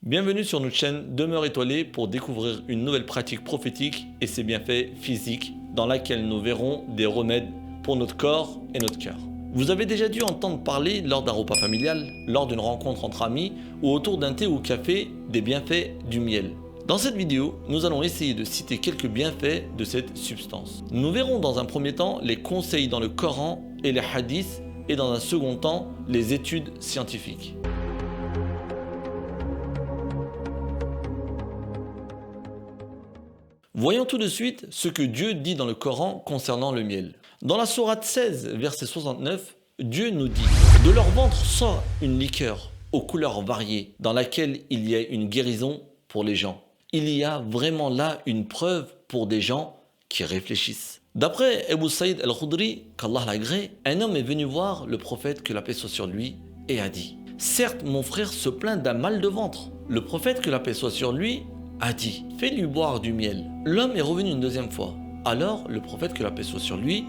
Bienvenue sur notre chaîne Demeure étoilée pour découvrir une nouvelle pratique prophétique et ses bienfaits physiques dans laquelle nous verrons des remèdes pour notre corps et notre cœur. Vous avez déjà dû entendre parler lors d'un repas familial, lors d'une rencontre entre amis ou autour d'un thé ou café des bienfaits du miel. Dans cette vidéo, nous allons essayer de citer quelques bienfaits de cette substance. Nous verrons dans un premier temps les conseils dans le Coran et les hadiths et dans un second temps les études scientifiques. Voyons tout de suite ce que Dieu dit dans le Coran concernant le miel. Dans la sourate 16, verset 69, Dieu nous dit « De leur ventre sort une liqueur aux couleurs variées dans laquelle il y a une guérison pour les gens. » Il y a vraiment là une preuve pour des gens qui réfléchissent. D'après Abu Saïd al-Khudri, qu'Allah l'agrée, un homme est venu voir le prophète, que la paix soit sur lui, et a dit « Certes, mon frère se plaint d'un mal de ventre. » Le prophète, que la paix soit sur lui, a dit « Fais-lui boire du miel. » L'homme est revenu une deuxième fois. Alors le prophète, que la paix soit sur lui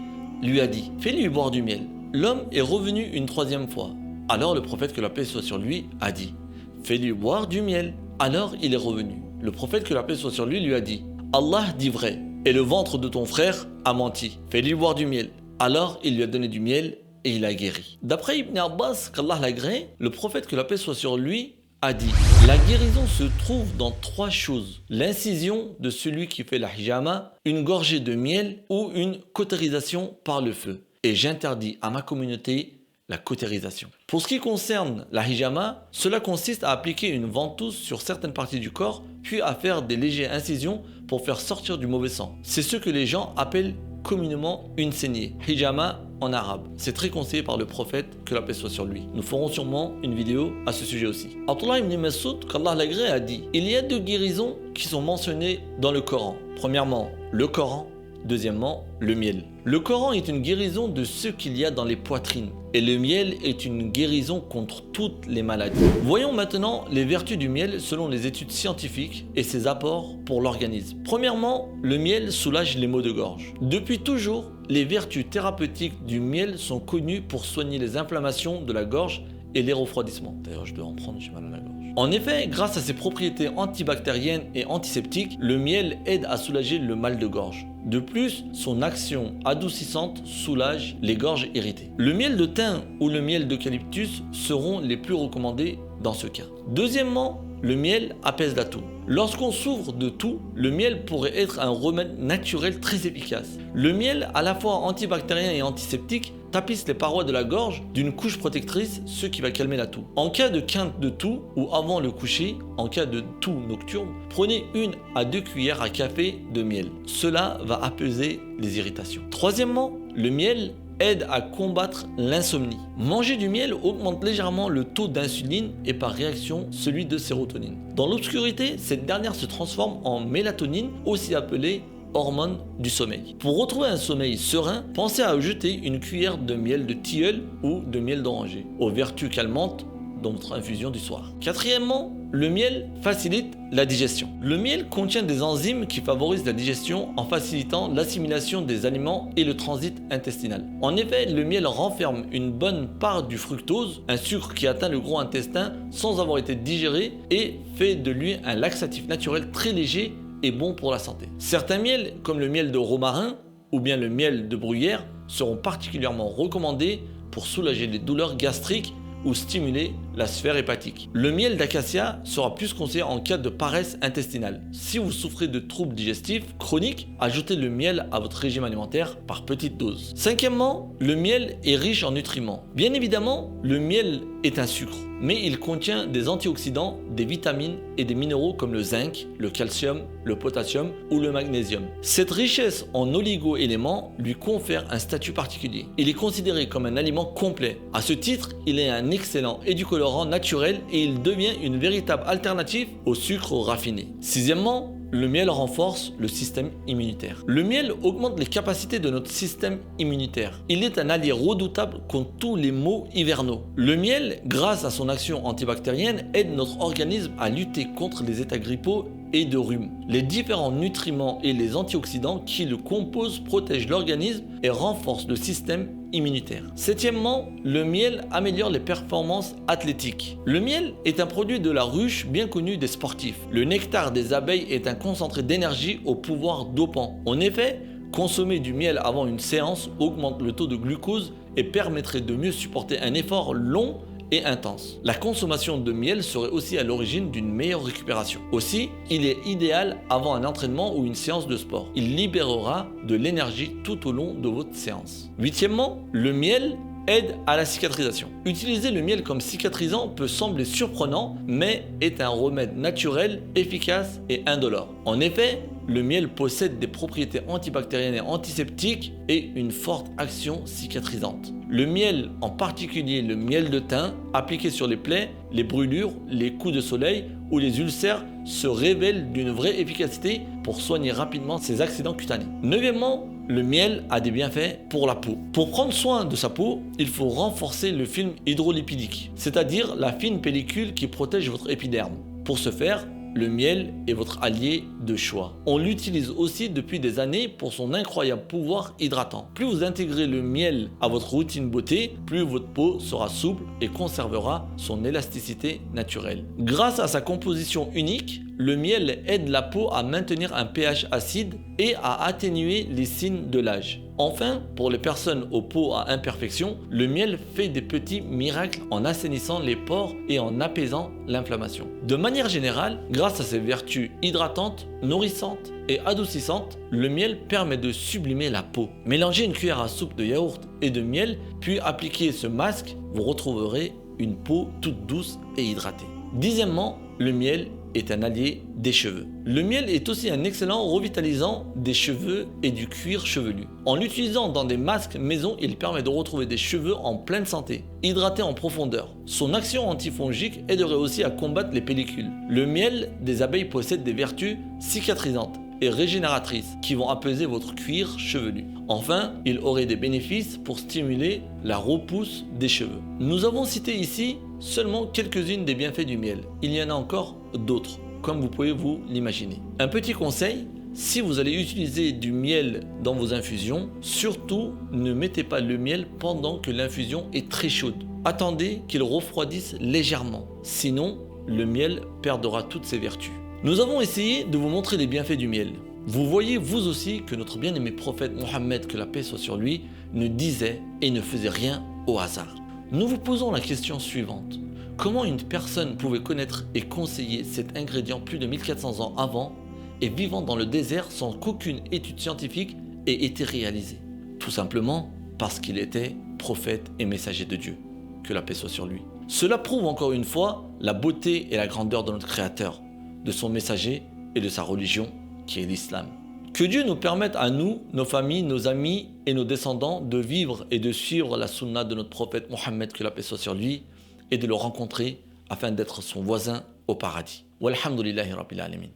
a dit « Fais-lui boire du miel. » L'homme est revenu une troisième fois. Alors le prophète, que la paix soit sur lui, a dit « Fais-lui boire du miel. » Alors il est revenu. Le prophète, que la paix soit sur lui a dit « Allah dit vrai, et le ventre de ton frère a menti. Fais-lui boire du miel. » Alors il lui a donné du miel et il a guéri. D'après Ibn Abbas, qu'Allah l'agrée, le prophète, que la paix soit sur lui, a dit « La guérison se trouve dans trois choses. L'incision de celui qui fait la hijama, une gorgée de miel ou une cautérisation par le feu. Et j'interdis à ma communauté la cautérisation. » Pour ce qui concerne la hijama, cela consiste à appliquer une ventouse sur certaines parties du corps, puis à faire des légères incisions pour faire sortir du mauvais sang. C'est ce que les gens appellent communément une saignée, hijama en arabe. C'est très conseillé par le prophète, que la paix soit sur lui. Nous ferons sûrement une vidéo à ce sujet aussi. Abdullah ibn Mas'ud, qu'Allah l'agrée, a dit « Il y a deux guérisons qui sont mentionnées dans le Coran. Premièrement, le Coran. Deuxièmement, le miel. Le Coran est une guérison de ce qu'il y a dans les poitrines et le miel est une guérison contre toutes les maladies. Voyons maintenant les vertus du miel selon les études scientifiques et ses apports pour l'organisme. Premièrement, le miel soulage les maux de gorge. Depuis toujours, les vertus thérapeutiques du miel sont connues pour soigner les inflammations de la gorge et les refroidissements. D'ailleurs, je dois en prendre, j'ai mal à la gorge. En effet, grâce à ses propriétés antibactériennes et antiseptiques, le miel aide à soulager le mal de gorge. De plus, son action adoucissante soulage les gorges irritées. Le miel de thym ou le miel d'eucalyptus seront les plus recommandés dans ce cas. Deuxièmement, le miel apaise la toux. Lorsqu'on souffre de toux, le miel pourrait être un remède naturel très efficace. Le miel, à la fois antibactérien et antiseptique, tapisse les parois de la gorge d'une couche protectrice, ce qui va calmer la toux. En cas de quinte de toux ou avant le coucher, en cas de toux nocturne, prenez 1 à 2 cuillères à café de miel. Cela va apaiser les irritations. Troisièmement, le miel aide à combattre l'insomnie. Manger du miel augmente légèrement le taux d'insuline et par réaction celui de sérotonine. Dans l'obscurité, cette dernière se transforme en mélatonine, aussi appelée hormone du sommeil. Pour retrouver un sommeil serein, pensez à ajouter une cuillère de miel de tilleul ou de miel d'oranger aux vertus calmantes dans votre infusion du soir. Quatrièmement, le miel facilite la digestion. Le miel contient des enzymes qui favorisent la digestion en facilitant l'assimilation des aliments et le transit intestinal. En effet, le miel renferme une bonne part du fructose, un sucre qui atteint le gros intestin sans avoir été digéré et fait de lui un laxatif naturel très léger et bon pour la santé. Certains miels, comme le miel de romarin ou bien le miel de bruyère, seront particulièrement recommandés pour soulager les douleurs gastriques ou stimuler la sphère hépatique. Le miel d'acacia sera plus conseillé en cas de paresse intestinale. Si vous souffrez de troubles digestifs chroniques, ajoutez le miel à votre régime alimentaire par petites doses. Cinquièmement, le miel est riche en nutriments. Bien évidemment, le miel est un sucre, mais il contient des antioxydants, des vitamines et des minéraux comme le zinc, le calcium, le potassium ou le magnésium. Cette richesse en oligo-éléments lui confère un statut particulier. Il est considéré comme un aliment complet. À ce titre, il est un excellent édulcorant naturel et il devient une véritable alternative au sucre raffiné. Sixièmement, le miel renforce le système immunitaire. Le miel augmente les capacités de notre système immunitaire. Il est un allié redoutable contre tous les maux hivernaux. Le miel, grâce à son action antibactérienne, aide notre organisme à lutter contre les états grippaux et de rhume. Les différents nutriments et les antioxydants qui le composent protègent l'organisme et renforcent le système immunitaire. Septièmement, le miel améliore les performances athlétiques. Le miel est un produit de la ruche bien connu des sportifs. Le nectar des abeilles est un concentré d'énergie au pouvoir dopant. En effet, consommer du miel avant une séance augmente le taux de glucose et permettrait de mieux supporter un effort long et intense. La consommation de miel serait aussi à l'origine d'une meilleure récupération. Aussi, il est idéal avant un entraînement ou une séance de sport. Il libérera de l'énergie tout au long de votre séance. Huitièmement, le miel aide à la cicatrisation. Utiliser le miel comme cicatrisant peut sembler surprenant, mais est un remède naturel, efficace et indolore. En effet, le miel possède des propriétés antibactériennes et antiseptiques et une forte action cicatrisante. Le miel, en particulier le miel de thym, appliqué sur les plaies, les brûlures, les coups de soleil ou les ulcères, se révèle d'une vraie efficacité pour soigner rapidement ces accidents cutanés. Neuvièmement, le miel a des bienfaits pour la peau. Pour prendre soin de sa peau, il faut renforcer le film hydrolipidique, c'est-à-dire la fine pellicule qui protège votre épiderme. Pour ce faire, le miel est votre allié de choix. On l'utilise aussi depuis des années pour son incroyable pouvoir hydratant. Plus vous intégrez le miel à votre routine beauté, plus votre peau sera souple et conservera son élasticité naturelle. Grâce à sa composition unique, le miel aide la peau à maintenir un pH acide et à atténuer les signes de l'âge. Enfin, pour les personnes aux peaux à imperfection, le miel fait des petits miracles en assainissant les pores et en apaisant l'inflammation. De manière générale, grâce à ses vertus hydratantes, nourrissantes et adoucissantes, le miel permet de sublimer la peau. Mélangez une cuillère à soupe de yaourt et de miel, puis appliquez ce masque, vous retrouverez une peau toute douce et hydratée. Dixièmement, le miel est un allié des cheveux. Le miel est aussi un excellent revitalisant des cheveux et du cuir chevelu. En l'utilisant dans des masques maison, il permet de retrouver des cheveux en pleine santé, hydratés en profondeur. Son action antifongique aiderait aussi à combattre les pellicules. Le miel des abeilles possède des vertus cicatrisantes et régénératrices qui vont apaiser votre cuir chevelu. Enfin, il aurait des bénéfices pour stimuler la repousse des cheveux. Nous avons cité ici seulement quelques-unes des bienfaits du miel. Il y en a encore d'autres, comme vous pouvez vous l'imaginer. Un petit conseil, si vous allez utiliser du miel dans vos infusions, surtout ne mettez pas le miel pendant que l'infusion est très chaude. Attendez qu'il refroidisse légèrement, sinon le miel perdra toutes ses vertus. Nous avons essayé de vous montrer les bienfaits du miel. Vous voyez vous aussi que notre bien-aimé prophète Mohammed, que la paix soit sur lui, ne disait et ne faisait rien au hasard. Nous vous posons la question suivante. Comment une personne pouvait connaître et conseiller cet ingrédient plus de 1400 ans avant et vivant dans le désert sans qu'aucune étude scientifique ait été réalisée? Tout simplement parce qu'il était prophète et messager de Dieu. Que la paix soit sur lui. Cela prouve encore une fois la beauté et la grandeur de notre Créateur, de son messager et de sa religion qui est l'islam. Que Dieu nous permette à nous, nos familles, nos amis et nos descendants de vivre et de suivre la sunna de notre prophète Mohammed, que la paix soit sur lui, et de le rencontrer afin d'être son voisin au paradis. Walhamdulillahi Rabbil Alamin.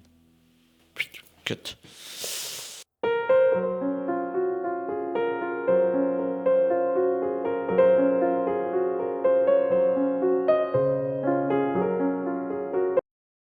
Cut.